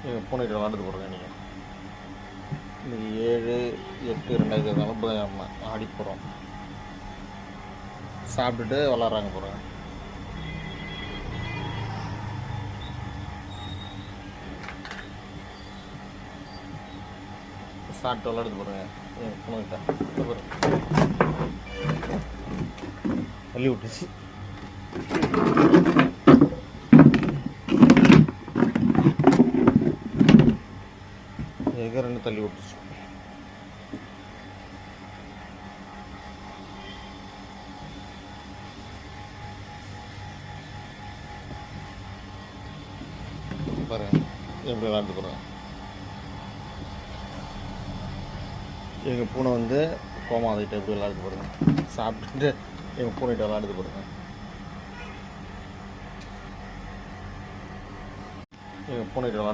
எங்கள் பூனைகிட்ட விளாண்டுட்டு போகிறேங்க. நீங்கள் இன்றைக்கி 7/8/2024 ஆடி போகிறோம். சாப்பிட்டுட்டு விளாட்றாங்க போகிறேன். சாப்பிட்டு விளாடுது போகிறேங்க எங்கள் பூனைகிட்ட. தள்ளி விட்டுச்சு. ரெண்டு தள்ளி விட்டுச்சு. பாருங்க எப்படி விளாண்டு போகிறேன். எங்கள் பூனை வந்து கோமாதிட்ட எப்படி விளாடுது போகிறேங்க. சாப்பிட்டுட்டு எங்கள் பூனைகிட்ட விளாடுது போகிறேங்க. எங்கள் பூனைகிட்ட விளாண்டு